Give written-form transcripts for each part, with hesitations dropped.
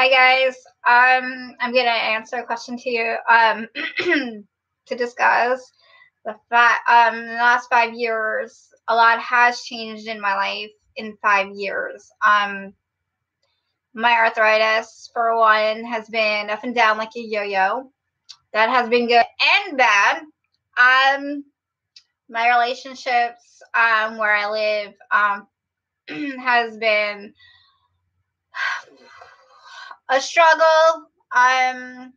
Hi guys. I'm gonna answer a question to you. To discuss the fact. In the last 5 years, a lot has changed in my life in 5 years. My arthritis, for one, has been up and down like a yo-yo. That has been good and bad. My relationships, where I live, has been a struggle. I'm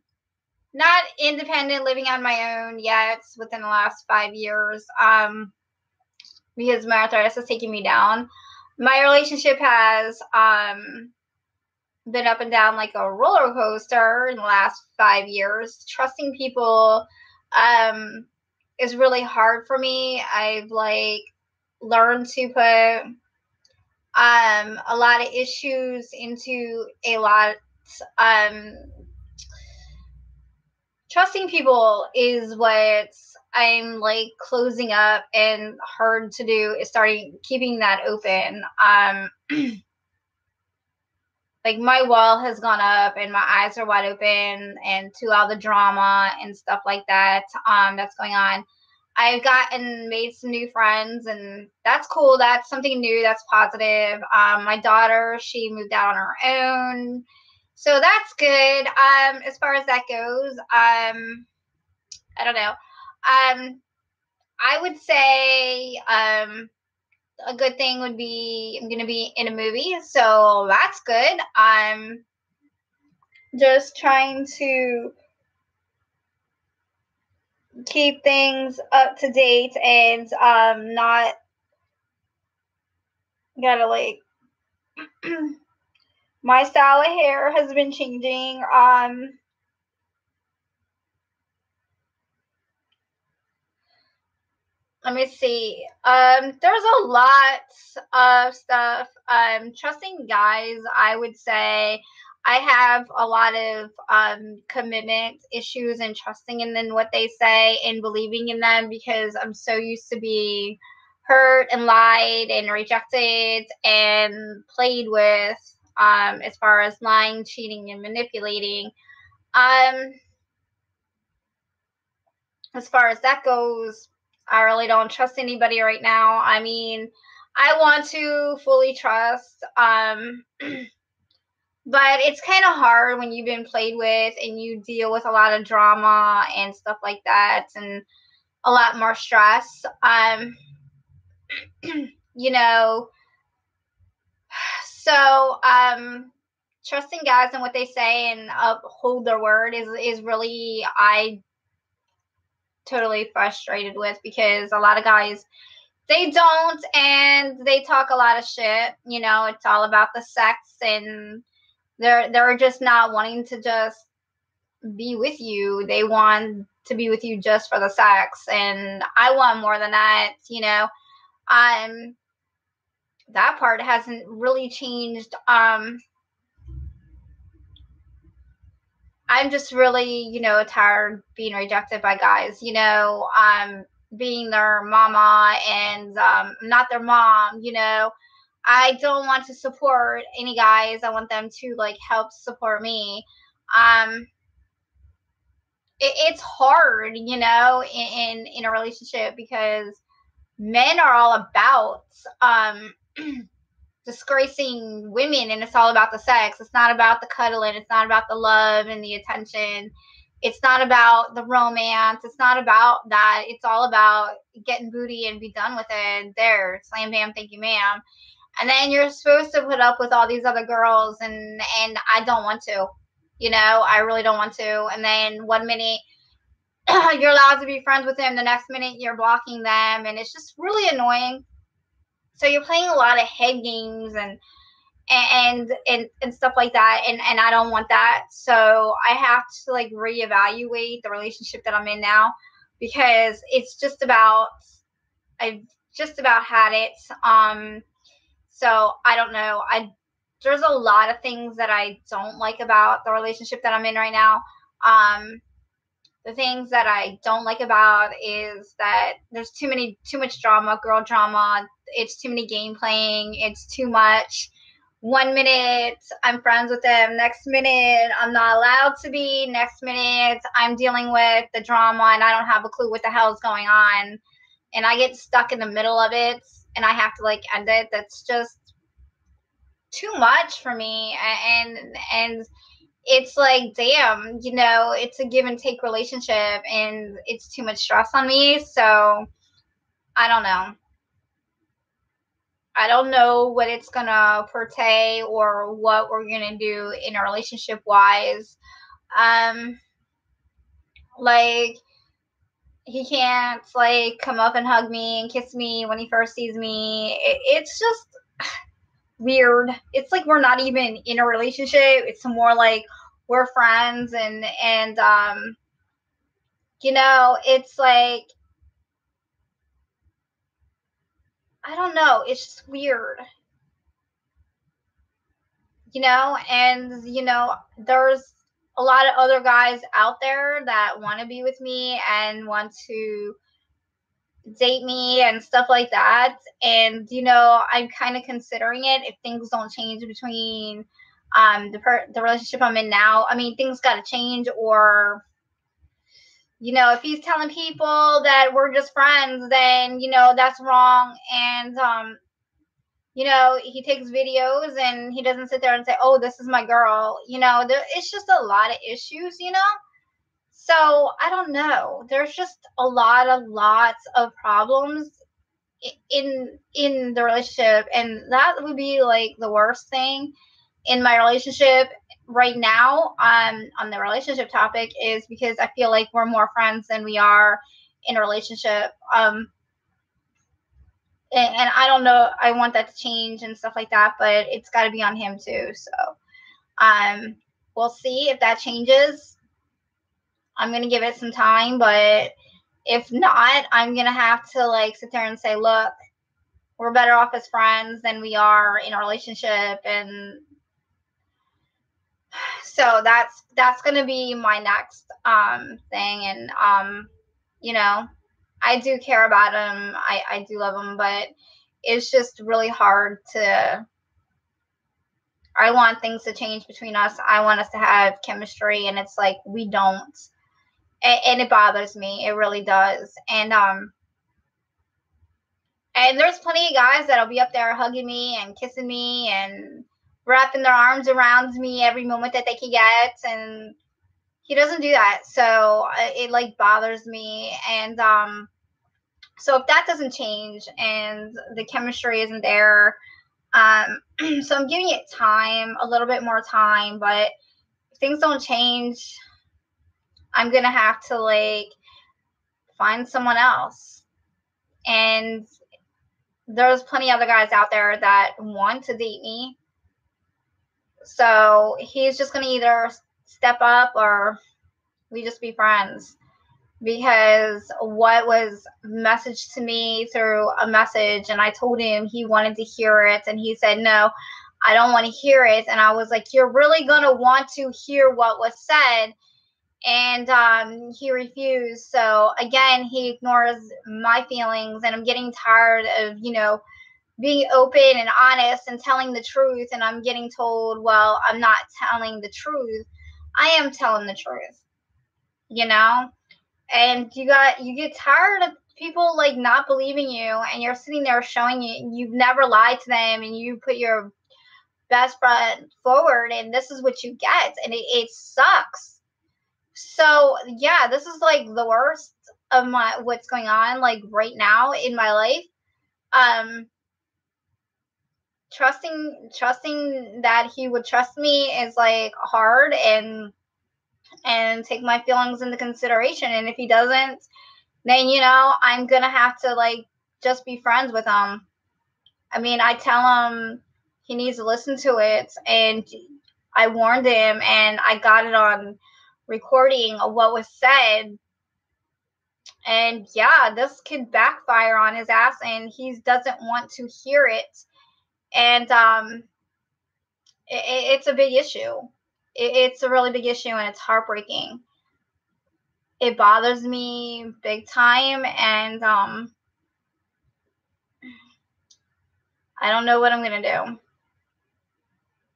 not independent living on my own yet within the last 5 years, because my arthritis has taken me down. My relationship has been up and down like a roller coaster in the last 5 years. Trusting people is really hard for me. I've learned to put a lot of issues into a lot. Trusting people is what I'm closing up, and hard to do is starting keeping that open. My wall has gone up and my eyes are wide open, and to all the drama and stuff like that that's going on. I've made some new friends, and that's cool. That's something new. That's positive. My daughter, she moved out on her own, so that's good. As far as that goes, I don't know. I would say a good thing would be I'm gonna be in a movie, so that's good. I'm just trying to keep things up to date, and not gotta my style of hair has been changing. Let me see. There's a lot of stuff. Trusting guys, I would say I have a lot of commitment issues and trusting in them, what they say, and believing in them, because I'm so used to being hurt and lied and rejected and played with, as far as lying, cheating, and manipulating. As far as that goes, I really don't trust anybody right now. I mean, I want to fully trust, but it's kind of hard when you've been played with and you deal with a lot of drama and stuff like that, and a lot more stress. You know, so trusting guys and what they say and uphold their word is really I totally frustrated with, because a lot of guys, they don't, and they talk a lot of shit. It's all about the sex, and they're just not wanting to just be with you. They want to be with you just for the sex, and I want more than that. That part hasn't really changed. I'm just really, tired being rejected by guys, being their mama and not their mom. I don't want to support any guys. I want them to help support me. It's hard, in a relationship, because men are all about disgracing women, and it's all about the sex. It's not about the cuddling. It's not about the love and the attention. It's not about the romance. It's not about that. It's all about getting booty and be done with it. There, slam bam, thank you, ma'am. And then you're supposed to put up with all these other girls, and I don't want to. I really don't want to. And then one minute you're allowed to be friends with them, the next minute you're blocking them, and it's just really annoying. So you're playing a lot of head games and stuff like that, and I don't want that. So I have to reevaluate the relationship that I'm in now, because it's just about I've just about had it. So I don't know. There's a lot of things that I don't like about the relationship that I'm in right now. The things that I don't like about is that there's too much drama, girl drama. It's too many game playing. It's too much 1 minute I'm friends with him, next minute I'm not allowed to be, next minute I'm dealing with the drama and I don't have a clue what the hell is going on, and I get stuck in the middle of it and I have to like end it. That's just too much for me. And it's like, damn, it's a give and take relationship and it's too much stress on me. So I don't know. I don't know what it's gonna portray or what we're gonna do in a relationship wise. Um, like, he can't like come up and hug me and kiss me when he first sees me. It's just weird. It's like we're not even in a relationship. It's more like we're friends, and it's like, I don't know, it's just weird. And there's a lot of other guys out there that want to be with me and want to date me and stuff like that. And I'm kind of considering it if things don't change between the relationship I'm in now. I mean, things got to change, or if he's telling people that we're just friends, then that's wrong. And he takes videos and he doesn't sit there and say, "Oh, this is my girl." It's just a lot of issues. So I don't know. There's just lots of problems in the relationship, and that would be like the worst thing in my relationship right now. On the relationship topic, is because I feel like we're more friends than we are in a relationship. And I don't know. I want that to change and stuff like that, but it's got to be on him too. So we'll see if that changes. I'm gonna give it some time, but if not, I'm gonna have to like sit there and say, look, we're better off as friends than we are in a relationship. And so that's gonna be my next thing. And I do care about him. I do love him, but it's just really hard to. I want things to change between us. I want us to have chemistry, and it's like we don't. And it bothers me. It really does. And there's plenty of guys that'll be up there hugging me and kissing me and wrapping their arms around me every moment that they can get, and he doesn't do that. So it like bothers me. And so if that doesn't change and the chemistry isn't there, so I'm giving it time, a little bit more time. But if things don't change, I'm gonna have to like find someone else. And there's plenty of other guys out there that want to date me. So he's just going to either step up or we just be friends. Because what was messaged to me through a message, and I told him he wanted to hear it, and he said, no, I don't want to hear it. And I was like, you're really going to want to hear what was said. And he refused. So again, he ignores my feelings, and I'm getting tired of, being open and honest and telling the truth. And I'm getting told, well, I'm not telling the truth. I am telling the truth, and you get tired of people like not believing you, and you're sitting there showing you've never lied to them, and you put your best friend forward, and this is what you get, and it sucks. So yeah, this is like the worst of what's going on like right now in my life. Trusting that he would trust me is like hard, and take my feelings into consideration. And if he doesn't, then I'm gonna have to like just be friends with him. I mean, I tell him he needs to listen to it, and I warned him, and I got it on recording of what was said. And yeah, this could backfire on his ass, and he doesn't want to hear it. And it's a big issue. It's a really big issue, and it's heartbreaking. It bothers me big time, and I don't know what I'm gonna do.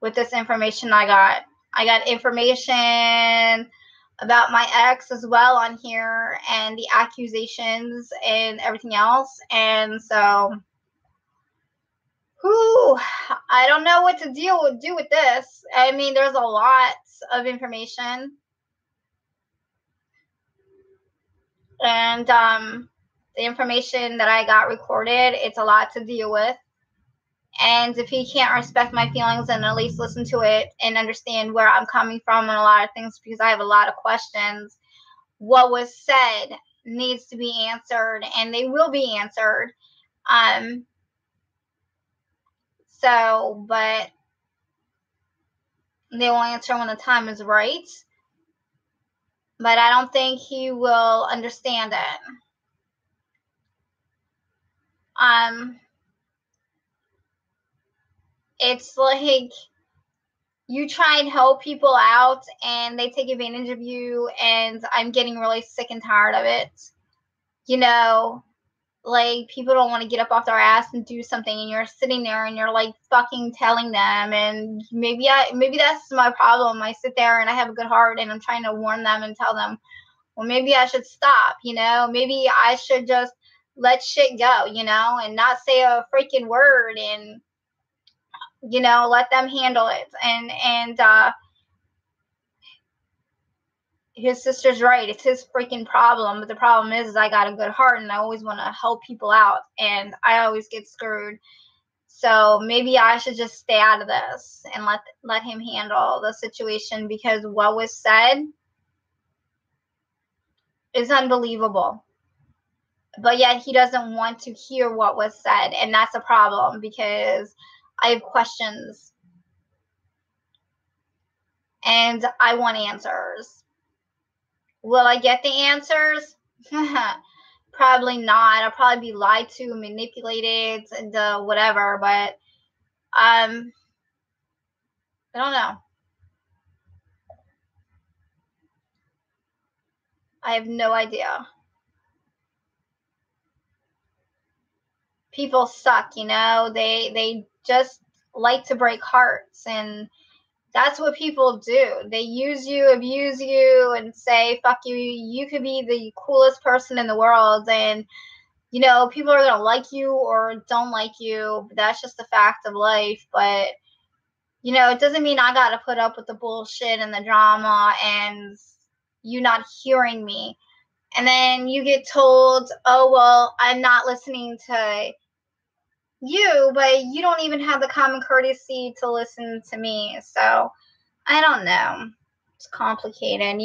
with this information I got. I got information about my ex as well on here, and the accusations and everything else. And so, I don't know what to do with this. I mean, there's a lot of information. And the information that I got recorded, it's a lot to deal with. And if he can't respect my feelings and at least listen to it and understand where I'm coming from on a lot of things, because I have a lot of questions, what was said needs to be answered, and they will be answered. But they will answer when the time is right. But I don't think he will understand it. It's like you try and help people out and they take advantage of you, and I'm getting really sick and tired of it. You know, like, people don't want to get up off their ass and do something, and you're sitting there and you're like fucking telling them. And maybe that's my problem. I sit there and I have a good heart and I'm trying to warn them and tell them, well, maybe I should stop, maybe I should just let shit go, and not say a freaking word, and let them handle it. And his sister's right. It's his freaking problem. But the problem is I got a good heart and I always want to help people out, and I always get screwed. So maybe I should just stay out of this and let him handle the situation, because what was said is unbelievable. But yet he doesn't want to hear what was said, and that's a problem, because I have questions and I want answers. Will I get the answers? Probably not. I'll probably be lied to, manipulated, and whatever. But I don't know. I have no idea. People suck, They just like to break hearts, and that's what people do. They use you, abuse you, and say, fuck you. You could be the coolest person in the world, and people are going to like you or don't like you. That's just the fact of life. But it doesn't mean I got to put up with the bullshit and the drama and you not hearing me. And then you get told, oh, well, I'm not listening to you, but you don't even have the common courtesy to listen to me. So I don't know. It's complicated,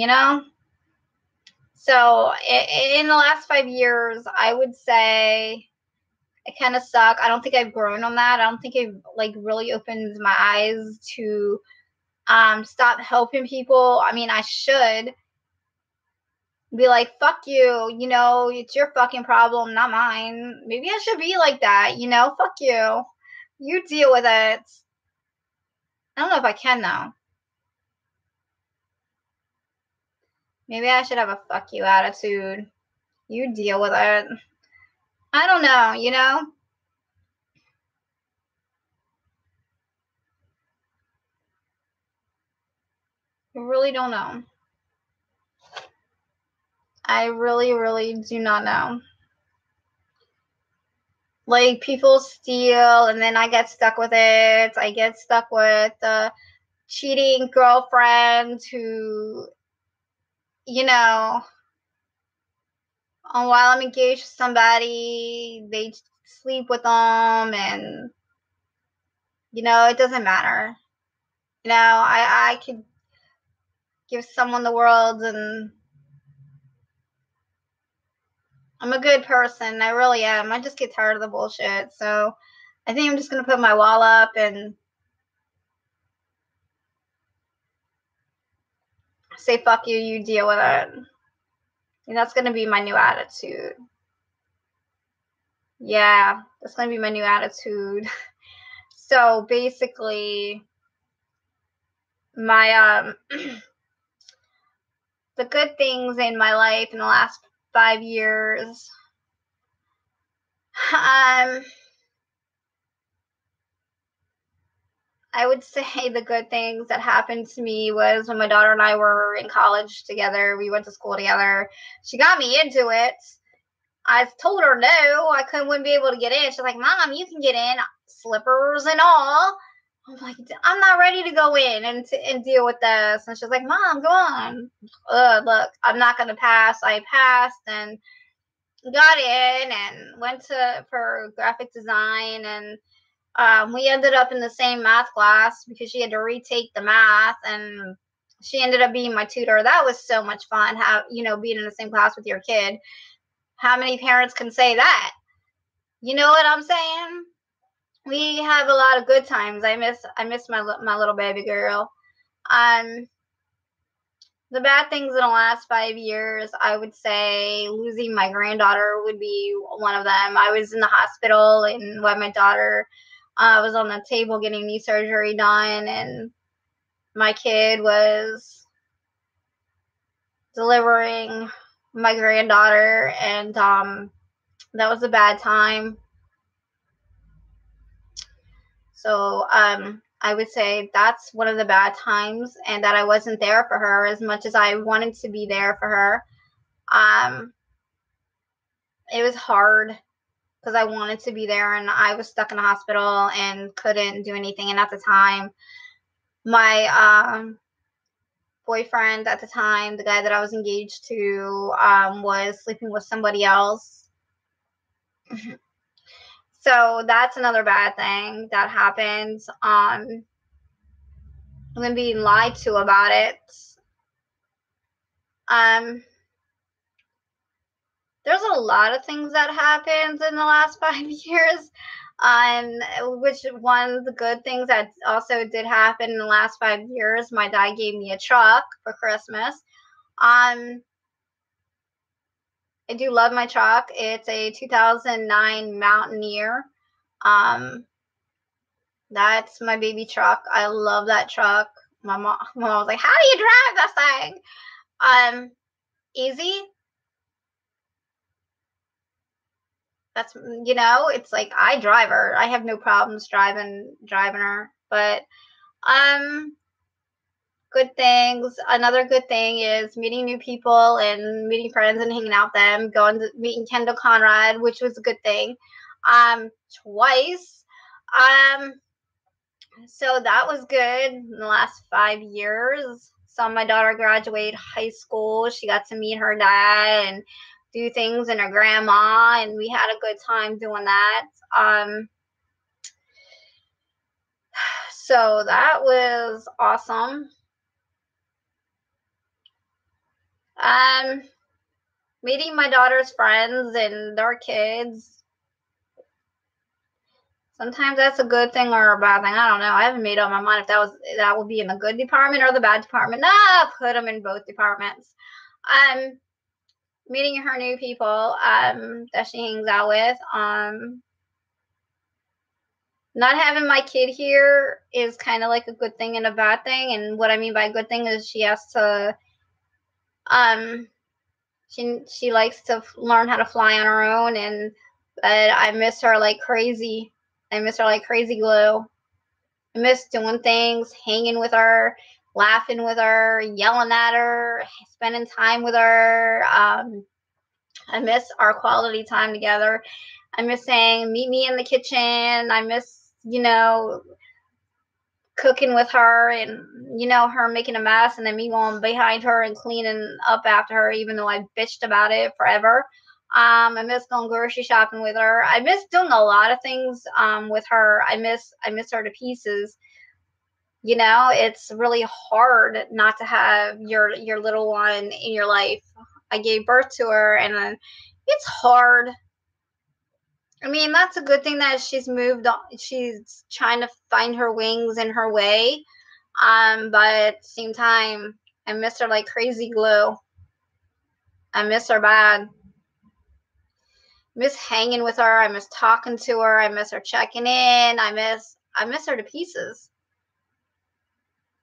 So in the last 5 years, I would say I kind of suck. I don't think I've grown on that. I don't think I've really opened my eyes to stop helping people. I mean, I should be like, fuck you, it's your fucking problem, not mine. Maybe I should be like that, fuck you. You deal with it. I don't know if I can, though. Maybe I should have a fuck you attitude. You deal with it. I don't know, I really don't know. I really, really do not know. Like, people steal, and then I get stuck with it. I get stuck with the cheating girlfriend who, while I'm engaged with somebody, they sleep with them, and, it doesn't matter. I could give someone the world, and I'm a good person. I really am. I just get tired of the bullshit. So I think I'm just going to put my wall up and say, fuck you, you deal with it. And that's going to be my new attitude. Yeah, that's going to be my new attitude. So basically, my the good things in my life in the last 5 years, I would say the good things that happened to me was when my daughter and I were in college together. We went to school together. She got me into it. I told her no, wouldn't be able to get in. She's like, Mom, you can get in, slippers and all. I'm like, I'm not ready to go in and deal with this. And she's like, Mom, go on. Look, I'm not going to pass. I passed and got in and went for graphic design. And we ended up in the same math class because she had to retake the math. And she ended up being my tutor. That was so much fun, being in the same class with your kid. How many parents can say that? You know what I'm saying? We have a lot of good times. I miss my little baby girl. The bad things in the last 5 years, I would say losing my granddaughter would be one of them. I was in the hospital and when my daughter was on the table getting knee surgery done, and my kid was delivering my granddaughter, and that was a bad time. So I would say that's one of the bad times, and that I wasn't there for her as much as I wanted to be there for her. It was hard because I wanted to be there, and I was stuck in the hospital and couldn't do anything. And at the time, my boyfriend at the time, the guy that I was engaged to, was sleeping with somebody else. So that's another bad thing that happens. I'm being lied to about it. There's a lot of things that happened in the last 5 years. Which one of the good things that also did happen in the last 5 years, my dad gave me a truck for Christmas. I do love my truck. It's a 2009 Mountaineer. That's my baby truck. I love that truck. My mom was like, "How do you drive this thing?" Easy. That's, it's like I drive her. I have no problems driving her. But good things. Another good thing is meeting new people and meeting friends and hanging out with them. Meeting Kendall Conrad, which was a good thing. Twice. So that was good in the last 5 years. Saw my daughter graduate high school. She got to meet her dad and do things and her grandma, and we had a good time doing that. So that was awesome. Meeting my daughter's friends and their kids. Sometimes that's a good thing or a bad thing. I don't know. I haven't made up my mind if that would be in the good department or the bad department. Nah, put them in both departments. Meeting her new people that she hangs out with. Not having my kid here is kind of like a good thing and a bad thing. And what I mean by good thing is she has to, she likes to learn how to fly on her own, and I miss her like crazy. I miss her like crazy glue. I miss doing things, hanging with her, laughing with her, yelling at her, spending time with her. I miss our quality time together. I miss saying, meet me in the kitchen. I miss, cooking with her and, her making a mess and then me going behind her and cleaning up after her, even though I bitched about it forever. I miss going grocery shopping with her. I miss doing a lot of things with her. I miss her to pieces. It's really hard not to have your little one in your life. I gave birth to her, and it's hard. I mean, that's a good thing that she's moved on. She's trying to find her wings and her way. But at the same time, I miss her like crazy glue. I miss her bad. Miss hanging with her. I miss talking to her. I miss her checking in. I miss her to pieces.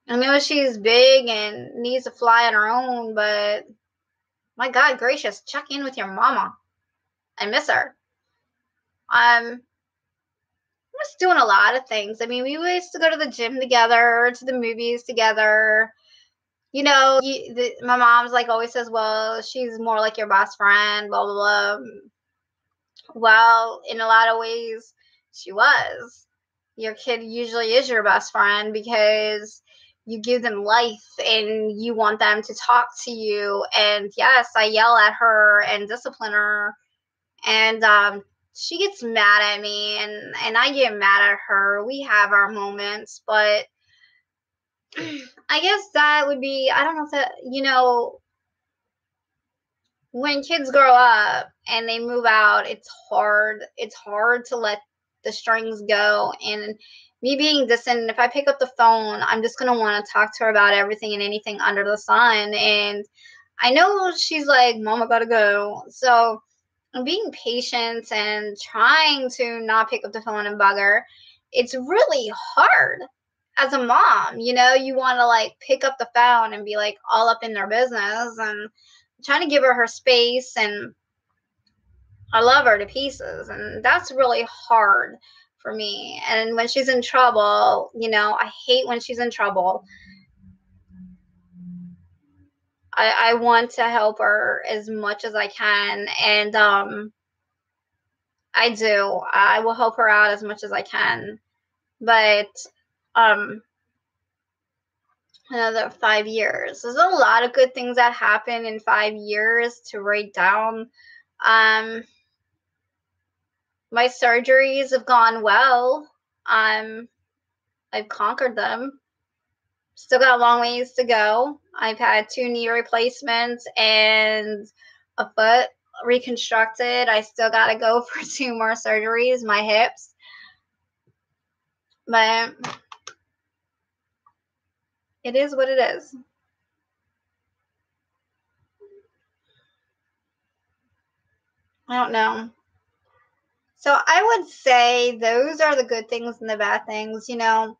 I know she's big and needs to fly on her own, but my God gracious, check in with your mama. I miss her. just doing a lot of things. I mean, we used to go to the gym together, to the movies together. You know, my mom's like always says, well, she's more like your best friend, blah, blah, blah. Well, in a lot of ways, she was. Your kid usually is your best friend because you give them life and you want them to talk to you. And yes, I yell at her and discipline her. And she gets mad at me and I get mad at her. We have our moments, but I guess that would be, I don't know if that, you know, when kids grow up and they move out, it's hard. It's hard to let the strings go. And me being distant, if I pick up the phone, I'm just going to want to talk to her about everything and anything under the sun. And I know she's like, Mom, I gotta go. So I'm being patient and trying to not pick up the phone and bug her. It's really hard as a mom. You know, you want to like pick up the phone and be like all up in their business, and trying to give her space, and I love her to pieces, and that's really hard for me. And when she's in trouble, you know, I hate when she's in trouble. I want to help her as much as I can, and I do. I will help her out as much as I can. But um another 5 years. There's a lot of good things that happen in 5 years to write down. Um my surgeries have gone well. I've conquered them. Still got a long ways to go. I've had 2 knee replacements and a foot reconstructed. I still got to go for 2 more surgeries, my hips. But it is what it is. I don't know. So I would say those are the good things and the bad things. You know,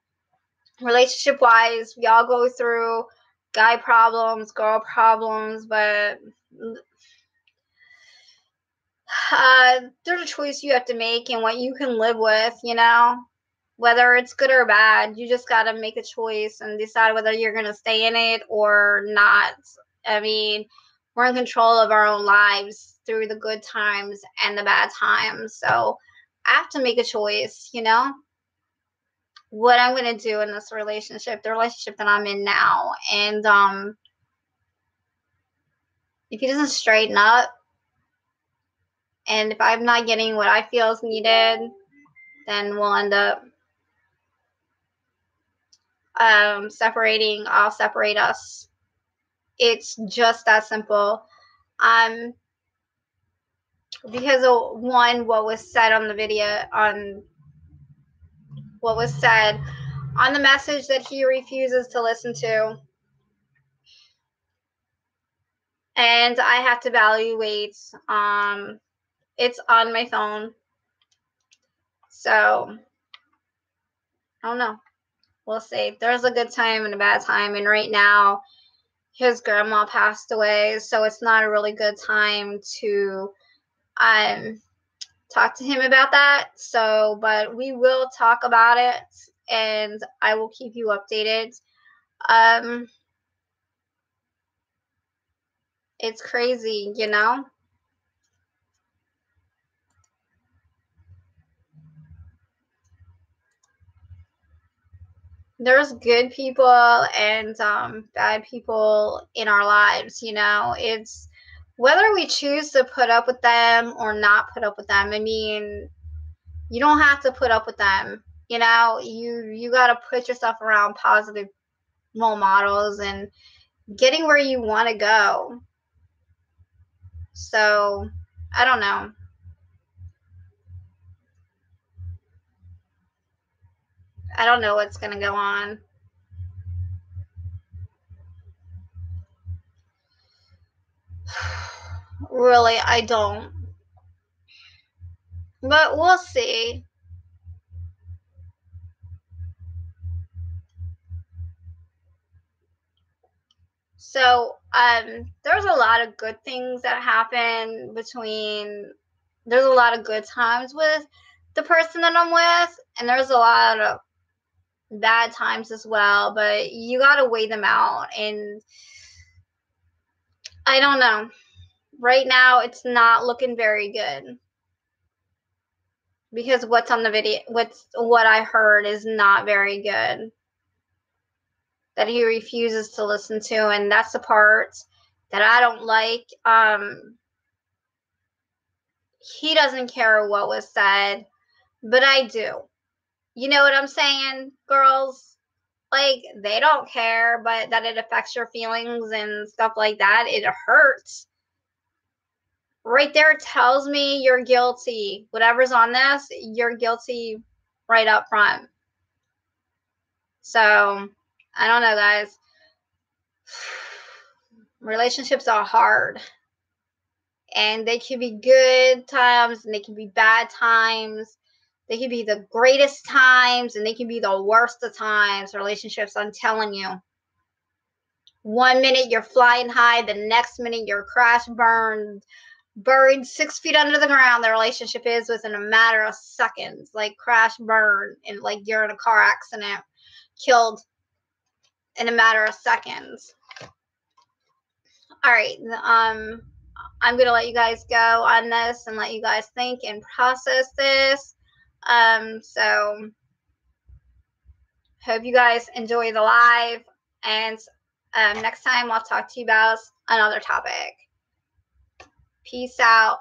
relationship wise, we all go through guy problems, girl problems, but there's a choice you have to make and what you can live with, you know, whether it's good or bad. You just got to make a choice and decide whether you're going to stay in it or not. I mean, we're in control of our own lives through the good times and the bad times. So I have to make a choice, you know, what I'm going to do in this relationship, the relationship that I'm in now. And if he doesn't straighten up, and if I'm not getting what I feel is needed, then we'll end up separating. I'll separate us. It's just that simple. Because of what was said on the video, on what was said on the message that he refuses to listen to. And I have to evaluate. It's on my phone. So I don't know. We'll see. There's a good time and a bad time. And right now, his grandma passed away. So it's not a really good time to talk to him about that. So, but we will talk about it and I will keep you updated. It's crazy, you know? There's good people and bad people in our lives, you know? It's whether we choose to put up with them or not put up with them. I mean, you don't have to put up with them. You know, you got to put yourself around positive role models and getting where you want to go. So, I don't know. I don't know what's going to go on. Really, I don't. But we'll see. So, there's a lot of good things that happen between, there's a lot of good times with the person that I'm with, and there's a lot of bad times as well, but you got to weigh them out. And I don't know. Right now, it's not looking very good. Because what's on the video, what I heard is not very good. That he refuses to listen to, and that's the part that I don't like. He doesn't care what was said, but I do. You know what I'm saying, girls? Like, they don't care, but that it affects your feelings and stuff like that, it hurts. Right there tells me you're guilty. Whatever's on this, you're guilty right up front. So, I don't know, guys. Relationships are hard. And they can be good times and they can be bad times. They can be the greatest times and they can be the worst of times. Relationships, I'm telling you. 1 minute you're flying high, the next minute you're crash burned, buried 6 feet under the ground. The relationship is within a matter of seconds, like crash burn, and like you're in a car accident, killed in a matter of seconds. All right, I'm gonna let you guys go on this and let you guys think and process this. So hope you guys enjoy the live, and next time I'll talk to you about another topic. Peace out.